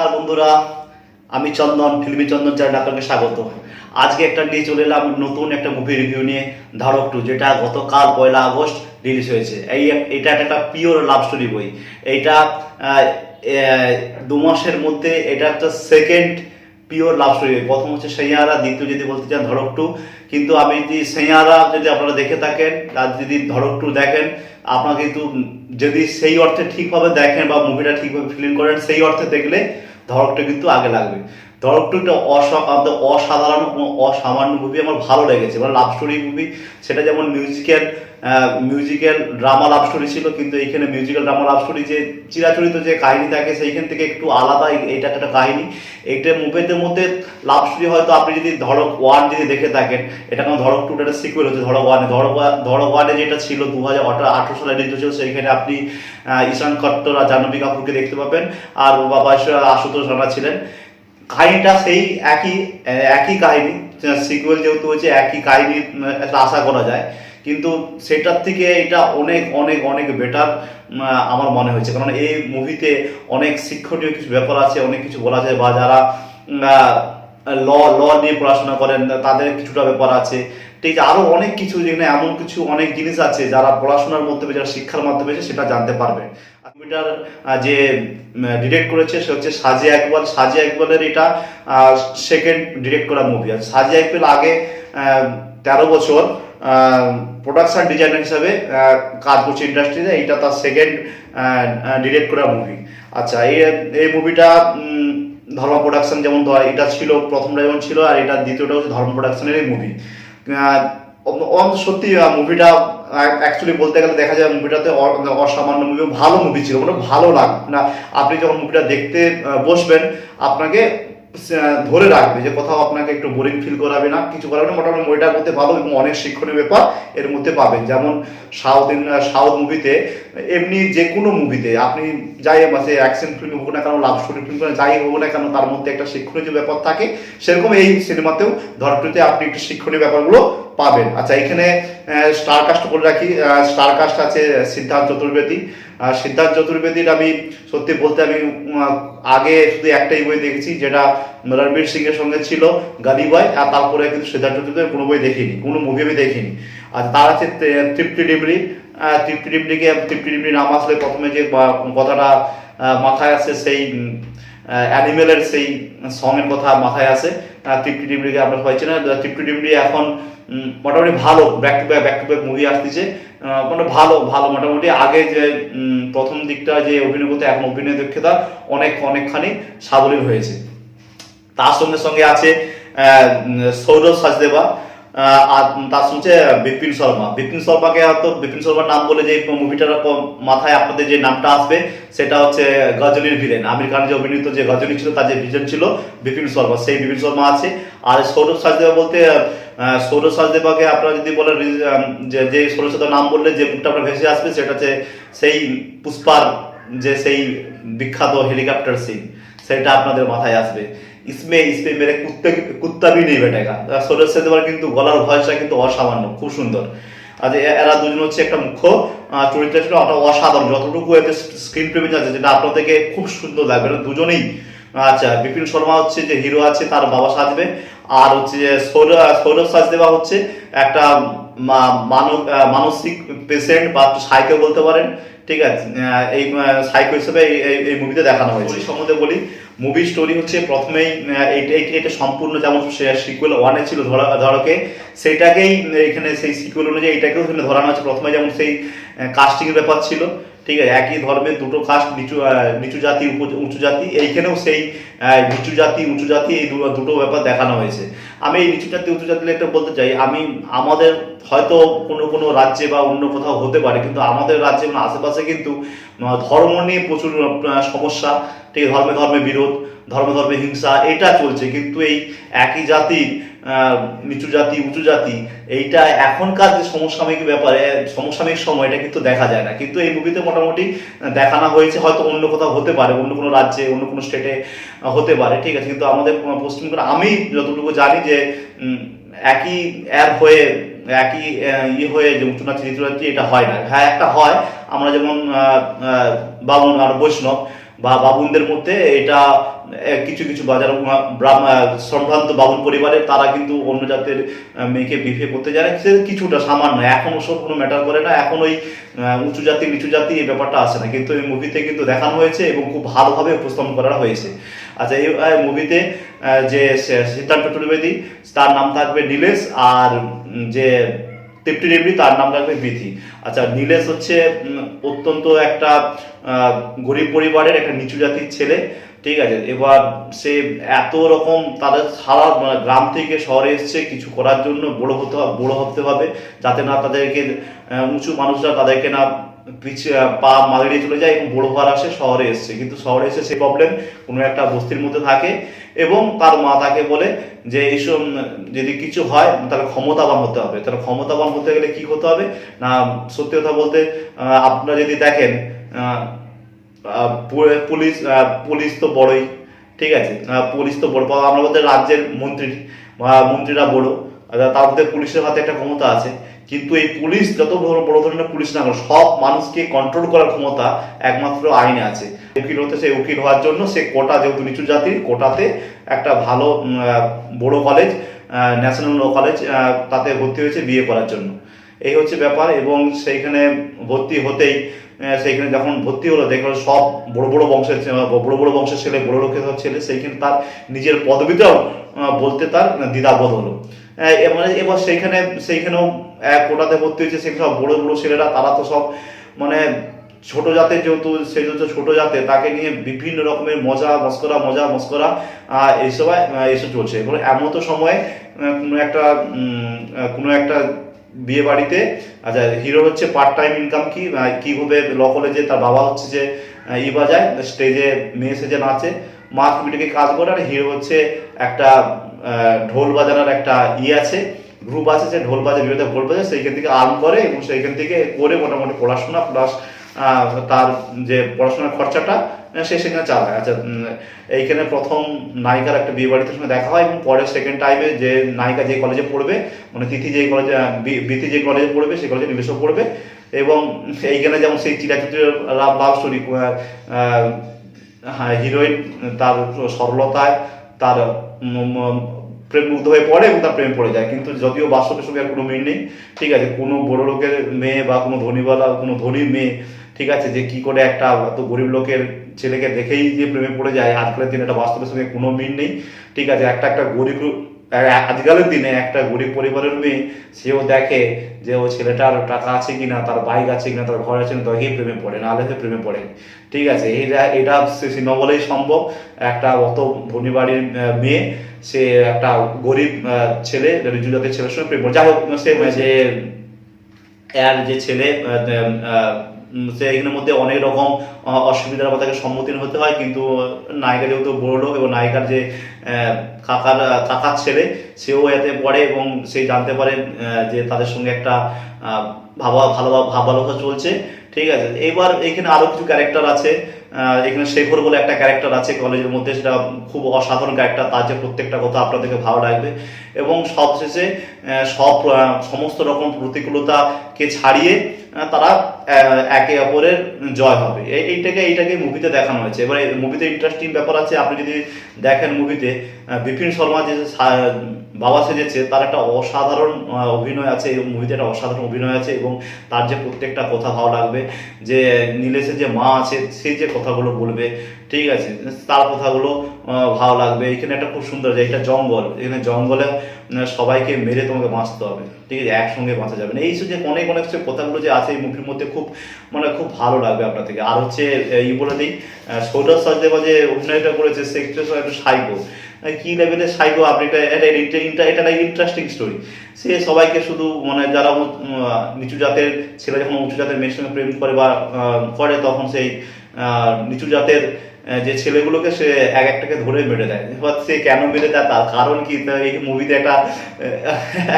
নমস্কার বন্ধুরা, আমি চন্দন, ফিল্মি চন্দন চ্যানেলে আপনাকে স্বাগত। আজকে একটা নিয়ে চলে এলাম নতুন একটা মুভি রিভিউ নিয়ে, ধারক 2, যেটা গতকাল 1 আগস্ট রিলিজ হয়েছে। এটা একটা পিওর লাভ স্টোরি বই। এইটা 2 মাসের মধ্যে এটা একটা সেকেন্ড পিওর লাভ স্টোরি। প্রথম হচ্ছে সেইয়ারা, দ্বিতীয় যদি বলতে চান ধরক 2। কিন্তু আমি যদি সেইয়ারা যদি আপনারা দেখে থাকেন আর যদি ধরক 2 দেখেন, আপনারা কিন্তু যদি সেই অর্থে ঠিকভাবে দেখেন বা মুভিটা ঠিকভাবে ফিল করেন, সেই অর্থে দেখলে ধরকটা কিন্তু আগে লাগবে। ধরক 2 একটা অসাধারণ অসামান্য মুভি, আমার ভালো লেগেছে। মানে লাভ স্টোরি মুভি, সেটা যেমন মিউজিক্যাল ড্রামা লাভ স্টোরি ছিল, কিন্তু এইখানে মিউজিক্যাল ড্রামা লাভ স্টোরি যে চিরাচরিত যে কাহিনী থাকে সেইখান থেকে একটু আলাদা। এটা একটা কাহিনী। এইটা মুভিদের মধ্যে লাভ স্টোরি হয়তো আপনি যদি ধরক 1 যদি দেখে থাকেন, এটা কারণ ধরক 2 একটা সিকুয়েল হচ্ছে ধরক 1। ধরক 1 যেটা ছিল 2018 সালে রিলিজ হয়েছিল, সেইখানে আপনি ঈশান খট্টর আর জাহ্নবী কাপুরকে দেখতে পাবেন, আর বাবা আশুতোষ রানা ছিলেন। কাহিনীটা সেই একই কাহিনী, সিকুয়েল যেহেতু হচ্ছে একই কাহিনী একটা আশা করা যায়, কিন্তু সেটার থেকে এটা অনেক অনেক অনেক বেটার আমার মনে হয়েছে। কারণ এই মুভিতে অনেক শিক্ষণীয় কিছু ব্যাপার আছে, অনেক কিছু বলা যায়। বা যারা ল ল নিয়ে পড়াশোনা করেন তাদের কিছুটা ব্যাপার আছে, ঠিক আছে। আরো অনেক কিছু, যেখানে এমন কিছু অনেক জিনিস আছে যারা পড়াশোনার মাধ্যমে, যারা শিক্ষার মাধ্যমে সেটা জানতে পারবে। মুভিটার যে ডিরেক্ট করেছে সে হচ্ছে সাজিয়া ইকবাল। সাজিয়া ইকবালের এটা সেকেন্ড ডিরেক্ট করা মুভি। আর সাজিয়া ইকবাল আগে 13 বছর প্রোডাকশন ডিজাইনার হিসাবে কাজ করছে ইন্ডাস্ট্রিতে। এইটা তার সেকেন্ড ডিরেক্ট করা মুভি। আচ্ছা, এই মুভিটা ধর্মা প্রোডাকশন যেমন এটা ছিল, প্রথমটা যেমন ছিল, আর এটা দ্বিতীয়টা হচ্ছে ধর্ম প্রোডাকশনেরই মুভি। সত্যি মুভিটা অ্যাকচুয়ালি বলতে গেলে দেখা যায় মুভিটাতে অসামান্য মুভি, ভালো মুভি ছিল, মানে ভালো লাগবে না। আপনি যখন মুভিটা দেখতে বসবেন, আপনাকে ধরে রাখবে, যে কোথাও আপনাকে একটু বোরিং ফিল করাবে না, কিছু করাবে না। মোটামুটি মুভিটার মধ্যে ভালো এবং অনেক শিক্ষণীয় ব্যাপার এর মধ্যে পাবেন। যেমন সাউথ মুভিতে, এমনি যে কোনো মুভিতে আপনি যাই মাসে অ্যাকশন ফিল্ম হোক না কেন, লাভ স্টোরি ফিল্ম যাই হোক না কেন, তার মধ্যে একটা শিক্ষণীয় যে ব্যাপার থাকে, সেরকম এই সিনেমাতেও ধরকটুতে আপনি একটু শিক্ষণীয় ব্যাপারগুলো পাবেন। আচ্ছা, এখানে স্টার কাস্ট বলে রাখি। স্টার কাস্ট আছে সিদ্ধার্থ চতুর্বেদী। সিদ্ধার্থ চতুর্বেদীর আমি সত্যি বলতে, আমি আগে শুধু একটাই বই দেখেছি, যেটা রণবীর সিং এর সঙ্গে ছিল, গালি বয়। আর তারপরে কিন্তু সিদ্ধার্থ চতুর্বেদীর কোনো বই দেখিনি, কোনো মুভি আমি দেখিনি। আর তার আছে তৃপ্তি ডিমরি। তৃপ্তি ডিমরি নাম আসলে প্রথমে যে কথাটা মাথায় আসে, সেই অ্যানিমেলের সেই সঙের কথা মাথায় আসে। তৃপ্তি ডিমরিকে আমরা পাইছি না। তৃপ্তি ডিমরি এখন মোটামুটি ভালো ব্যাক টু ব্যাক মুভি আসতেছে, মানে ভালো মোটামুটি। আগে যে প্রথম দিকটা যে অভিনয় করতে, এখন অভিনয় দক্ষতা অনেকখানি সাবলীল হয়েছে। তার সঙ্গে সঙ্গে আছে সৌরভ সাজদেবা, আর তার সঙ্গে বিপিন শর্মাকে হয়তো, বিপিন শর্মার নাম বলে যে মুভিটার মাথায় আপনাদের যে নামটা আসবে, সেটা হচ্ছে গজনীর ভিলেন। আমির খান যে অভিনীত যে গজনী ছিল, তার যে ভিলেন ছিল বিপিন শর্মা, সেই বিপিন শর্মা আছে। আর সৌরভ সাজদেবা বলতে, সৌরভ সাজদেবাকে আপনারা যদি বলেন, যে সৌরভ সাজদেবার নাম বললে যে মুখটা আপনার ভেসে আসবে, সেটা হচ্ছে সেই পুষ্পার যে সেই বিখ্যাত হেলিকপ্টার সিন, সেটা আপনাদের মাথায় আসবে। ইসমে মেরে কুত্তা ভি নেই বেটেগা। সৌরভ সাজদেবার কিন্তু গলার ভয়েসটা কিন্তু অসামান্য, খুব সুন্দর। আর এরা দুজন হচ্ছে একটা মুখ্য চরিত্র ছিল, অসাধারণ। যতটুকু এতে স্ক্রিন প্রেমিক আছে, যেটা আপনাদেরকে খুব সুন্দর লাগবে দুজনেই। আচ্ছা, বিপিন শর্মা হচ্ছে যে হিরো আছে, তার বাবা সাজবে। আর হচ্ছে যে সৌরভ সাজদেবা হচ্ছে একটা মানসিক পেশেন্ট বা সাইকো বলতে পারেন, ঠিক আছে। এই সাইকো হিসেবে এই মুভিতে দেখানো হয়েছে। সম্বন্ধে বলি, মুভি স্টোরি হচ্ছে প্রথমেই এটা সম্পূর্ণ যেমন সিকুয়েল 1-এ ছিল ধরকে, সেইটাকেই এখানে সেই সিকুয়েল অনুযায়ী এটাকেও এখানে ধরানো হচ্ছে। প্রথমে যেমন সেই কাস্টিং এর ব্যাপার ছিল, ঠিক আছে, একই ধর্মের দুটো কাস্ট, নিচু জাতি উঁচু জাতি, এইখানেও সেই নিচু জাতি উঁচু জাতি, এই দুটো ব্যাপার দেখানো হয়েছে। আমি এই নিচু জাতি উঁচু জাতি একটা বলতে চাই, আমাদের হয়তো কোনো রাজ্যে বা অন্য কোথাও হতে পারে, কিন্তু আমাদের রাজ্যে মানে আশেপাশে কিন্তু ধর্ম নিয়ে প্রচুর সমস্যা, ঠিক, ধর্মে বিরোধ, ধর্মে হিংসা, এটা চলছে। কিন্তু এই একই জাতির নিচু জাতি উঁচু জাতি, এইটা এখনকার যে সমসাময়িক ব্যাপারে, সমসাময়িক সময়, এটা কিন্তু দেখা যায় না। কিন্তু এই মুভিতে মোটামুটি দেখানো হয়েছে। হয়তো অন্য কোথাও হতে পারে, অন্য কোনো রাজ্যে, অন্য কোনো স্টেটে হতে পারে, ঠিক আছে, কিন্তু আমাদের পশ্চিমবঙ্গে আমি যতটুকু জানি যে একই হয়ে, একই হয়ে যে উঁচু নাচি নিচু নাচি, এটা হয় না। হ্যাঁ, একটা হয়, আমরা যেমন বামুন আর বৈষ্ণব, বা বাবুনদের মধ্যে এটা কিছু কিছু বাজার সম্ভ্রান্ত বাবুন পরিবারের তারা কিন্তু অন্য জাতের মেয়েকে বিয়ে করতে যায় না, সে কিছুটা সামান্য, এখন ওসব কোনো ম্যাটার করে না, এখন ওই উঁচু জাতি নিচু জাতি এই ব্যাপারটা আসে না, কিন্তু এই মুভিতে কিন্তু দেখানো হয়েছে এবং খুব ভালোভাবে উপস্থাপন করা হয়েছে। আচ্ছা, এই মুভিতে যে সিদ্ধার্থ চতুর্বেদী তার নাম থাকবে নীলেশ, আর যে তৃপ্তি দেবী তার নাম থাকবে বিথি। আচ্ছা, নীলেশ হচ্ছে অত্যন্ত একটা গরিব পরিবারের একটা নিচু জাতির ছেলে, ঠিক আছে। এবার সে এত রকম তাদের সারা গ্রাম থেকে শহরে এসছে কিছু করার জন্য, বড় হতে হবে, যাতে না তাদেরকে উঁচু মানুষরা তাদেরকে না পা মারিয়ে চলে যায় এবং বড় হওয়ার আসে শহরে এসছে, কিন্তু শহরে এসে সেই প্রবলেম কোনো একটা বস্তির মধ্যে থাকে এবং তার মা তাকে বলে যে এইসব যদি কিছু হয় তাহলে ক্ষমতাবান হতে হবে। তাহলে ক্ষমতাবান হতে গেলে কি করতে হবে না, সত্যি কথা বলতে আপনারা যদি দেখেন পুলিশ পুলিশ তো বড়ই, ঠিক আছে, পুলিশ তো বড়, আমরা বলতে রাজ্যের মন্ত্রীরা বড়, তার মধ্যে পুলিশের হাতে একটা ক্ষমতা আছে, কিন্তু এই পুলিশ যত বড় ধরনের পুলিশ না, সব মানুষকে কন্ট্রোল করার ক্ষমতা একমাত্র আইনে আছে। উকিল হতে, সেই উকিল হওয়ার জন্য সে কোটা, যেহেতু নিচু জাতির, কোটাতে একটা ভালো বড় কলেজ, ন্যাশনাল ল কলেজ, তাতে ভর্তি হয়েছে বিয়ে করার জন্য। এই হচ্ছে ব্যাপার। এবং সেইখানে ভর্তি হতেই সেইখানে যখন ভর্তি হলো, দেখলো সব বড় বড় বংশের ছেলে, বড় লোকের সব ছেলে, সেইখানে তার নিজের পদবিটাও বলতে তার দ্বিধাবোধ হলো। এবার সেইখানেও কোটাতে ভর্তি হয়েছে, সেখানে সব বড় বড় ছেলেরা, তারা তো সব মানে ছোট জাতের, যেহেতু সেই ছোট জাতে, তাকে নিয়ে বিভিন্ন রকমের মজা মস্করা এইসব চলছে। এবার এমন তো সময় কোনো একটা বিয়ে বাড়িতে, আচ্ছা, হিরো হচ্ছে পার্ট টাইম ইনকাম কিভাবে ল কলেজে তার বাবা হচ্ছে যে বাজায়, স্টেজে মেয়ে সেজে নাচে, মা কমিটিকে কাজ করে, আর হিরো হচ্ছে একটা ঢোল বাজানোর একটা আছে, গ্রুপ আছে, যে ঢোল বাজে, বিরোধী ঢোল বাজে, সেইখান থেকে আর্ন করে এবং সেইখান থেকে করে মোটামুটি পড়াশোনা প্লাস তার যে পড়াশোনার খরচাটা সে সেখানে চালায়। আচ্ছা, এইখানে প্রথম নায়িকার একটা বিয়ে বাড়িতে সঙ্গে দেখা হয় এবং পরে সেকেন্ড টাইমে যে নায়িকা যে কলেজে পড়বে, মানে বিথি যে কলেজে পড়বে, সেই কলেজে নীলেশও পড়বে। এবং এইখানে যেমন সেই চিরাচরিত লাভ স্টোরি, হিরোইন তার সরলতায় তার প্রেম মুগ্ধ হয়ে পড়ে এবং তার প্রেম পড়ে যায়, কিন্তু যদিও বাস্তবের সঙ্গে আর কোনো মিল নেই, ঠিক আছে। কোনো বড় লোকের মেয়ে বা কোনো ধনীর মেয়ে, ঠিক আছে, যে কি করে একটা এত গরিব লোকের ছেলেকে দেখেই যে প্রেমে পড়ে যায়, আজকালের দিনে এটা বাস্তবের সঙ্গে কোনো মিল নেই, ঠিক আছে। আজকালের দিনে একটা গরিব পরিবারের মেয়ে, সেও দেখে যে ও ছেলেটার টাকা আছে কিনা, তার বাইক আছে কিনা, তার ঘর আছে কিনা, তবেই প্রেমে পড়ে, না হলে প্রেমে পড়ে, ঠিক আছে। এটা সিনেমা বলেই সম্ভব। একটা অত ধনী বাড়ির মেয়ে, সে একটা গরিব ছেলে, নিচু জাতের ছেলের সঙ্গে প্রেম করে। যাই হোক, সে যে এর যে ছেলে, সে এখানের মধ্যে অনেক রকম অসুবিধার তাকে সম্মুখীন হতে হয়, কিন্তু নায়িকা যেহেতু বড় লোক এবং নায়িকার যে কাকার ছেলে, সেও এতে পড়ে এবং সে জানতে পারে যে তাদের সঙ্গে একটা ভালোবাসা চলছে, ঠিক আছে। এবার এখানে আরো কিছু ক্যারেক্টার আছে। এখানে শেখর বলে একটা ক্যারেক্টার আছে কলেজের মধ্যে, সেটা খুব অসাধারণ ক্যারেক্টার, তার যে প্রত্যেকটা কথা আপনাদেরকে ভালো লাগবে। এবং সবশেষে সমস্ত রকম প্রতিকূলতাকে ছাড়িয়ে তারা একে অপরের জয় হবে, এইটাকে মুভিতে দেখানো হয়েছে। এবার মুভিতে ইন্টারেস্টিং ব্যাপার আছে, আপনি যদি দেখেন মুভিতে বিপিন শর্মা যে বাবা সেজেছে, তার একটা অসাধারণ অভিনয় আছে, এই মুভিতে একটা অসাধারণ অভিনয় আছে এবং তার যে প্রত্যেকটা কথা ভালো লাগবে। যে নীলেশের যে মা আছে, সে যে কথাগুলো বলবে, ঠিক আছে, তার কথাগুলো ভালো লাগবে। এখানে একটা খুব সুন্দর, যে এটা জঙ্গল, এখানে জঙ্গলে সবাইকে মেরে তোমাকে বাঁচতে হবে, ঠিক আছে, একসঙ্গে বাঁচা যাবে না। এইসব যে অনেক কথাগুলো যে আছে এই মুভির মধ্যে, খুব ভালো লাগবে আপনার থেকে। আর হচ্ছে বলে দিই, সৌরভ সচদেবা যে অভিনয়টা করেছে, সে একটু সাইকো, কি লেভেলের সাইকো, আপনি এটা ইন্টারেস্টিং স্টোরি। সে সবাইকে শুধু যারা নিচু জাতের ছেলে যখন উঁচু জাতের মেয়ের সঙ্গে প্রেম করে বা করে, তখন সেই নিচু জাতের যে ছেলেগুলোকে সে একটাকে ধরে মেরে দেয়। এবার সে কেন মেরে দেয়, তার কারণ কি, এই মুভিতে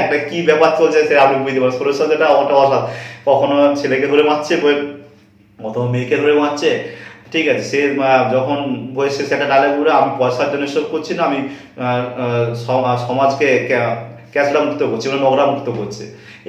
একটা কি ব্যাপার চলছে সে আপনি বুঝতে পারেন। সৌরভ সচদেবা ওটা অসাধারণ, কখনো ছেলেকে ধরে মারছে, অথবা মেয়েকে ধরে মারছে, ঠিক আছে। সে যখন বয়সে সেটা ডায়লগ বলে, আমি পয়সার জন্য এসব করছি না, আমি সমাজকে ক্যাচড়া মুক্ত করছে, নোংরা মুক্ত করছে,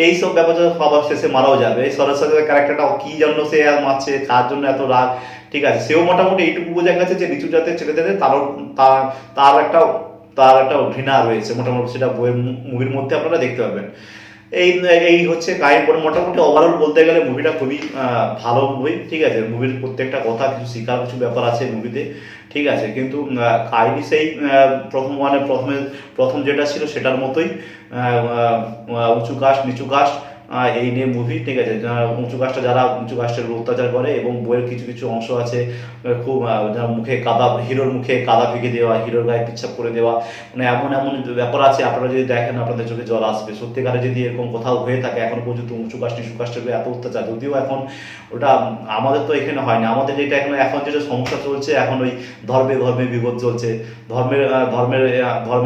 এইসব ব্যাপার সবার শেষে মারাও যাবে। এই সরস্বতী ক্যারেক্টারটা কি জন্য সে আর মারছে, কার জন্য এত রাগ, ঠিক আছে, সেও মোটামুটি এইটুকু বোঝা গেছে যে নিচু জাতের ছেলেদের তার একটা ঘৃণা রয়েছে মোটামুটি, সেটা বইয়ের মুভির মধ্যে আপনারা দেখতে পাবেন। এই এই হচ্ছে কাহিনী। মোটামুটি ওভারঅল বলতে গেলে মুভিটা খুবই ভালো মুভি, ঠিক আছে। মুভির প্রত্যেকটা কথা কিছু শেখার কিছু ব্যাপার আছে মুভিতে, ঠিক আছে। কিন্তু কাহিনী সেই প্রথম যেটা ছিল সেটার মতোই, উঁচু কাস্ট নিচু কাস্ট এই নিয়ে মুভি, ঠিক আছে। উঁচু কাস্টে যারা উঁচু কাস্টের অত্যাচার করে, এবং বইয়ের কিছু কিছু অংশ আছে খুব হিরোর মুখে কাদা ফেঁকে দেওয়া, হিরোর গায়ে পিচ্ছাপ করে দেওয়া, মানে এমন এমন ব্যাপার আছে আপনারা যদি দেখেন আপনাদের চোখে জল আসবে। সত্যিকারে যদি এরকম কোথাও হয়ে থাকে এখনো পর্যন্ত উঁচু কাস্ট নিচু কাস্টের এত অত্যাচার, যদিও এখন ওটা আমাদের তো এখানে হয় না, আমাদের যেটা এখন যেটা সমস্যা চলছে এখন ওই ধর্মে বিভেদ চলছে,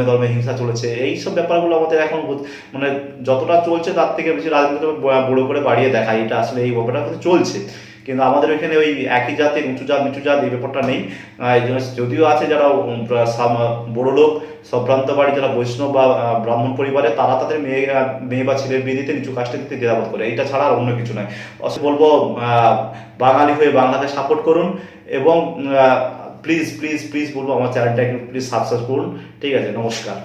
ধর্মে হিংসা চলেছে, এইসব ব্যাপারগুলো আমাদের এখন মানে যতটা চলছে তার থেকে বেশি রাজনীতি বড় করে বাড়িয়ে দেখায়, এটা আসলে এই ব্যাপারটা কিন্তু চলছে। কিন্তু আমাদের এখানে ওই একই জাতের উঁচু জাত নিচু জাত এই ব্যাপারটা নেই। এই জন্য যদিও আছে যারা বড় লোক সম্ভ্রান্ত বাড়ি, যারা বৈষ্ণব বা ব্রাহ্মণ পরিবারে, তারা তাদের মেয়ে বা ছেলের বিয়ে দিতে নিচু কাস্টে দিতে দ্বিধাবোধ করে, এটা ছাড়া আর অন্য কিছু নয়। বলবো বাঙালি হয়ে বাংলাকে সাপোর্ট করুন, এবং প্লিজ প্লিজ প্লিজ বলবো আমার চ্যানেলটা একটু প্লিজ সাবস্ক্রাইব করুন, ঠিক আছে। নমস্কার।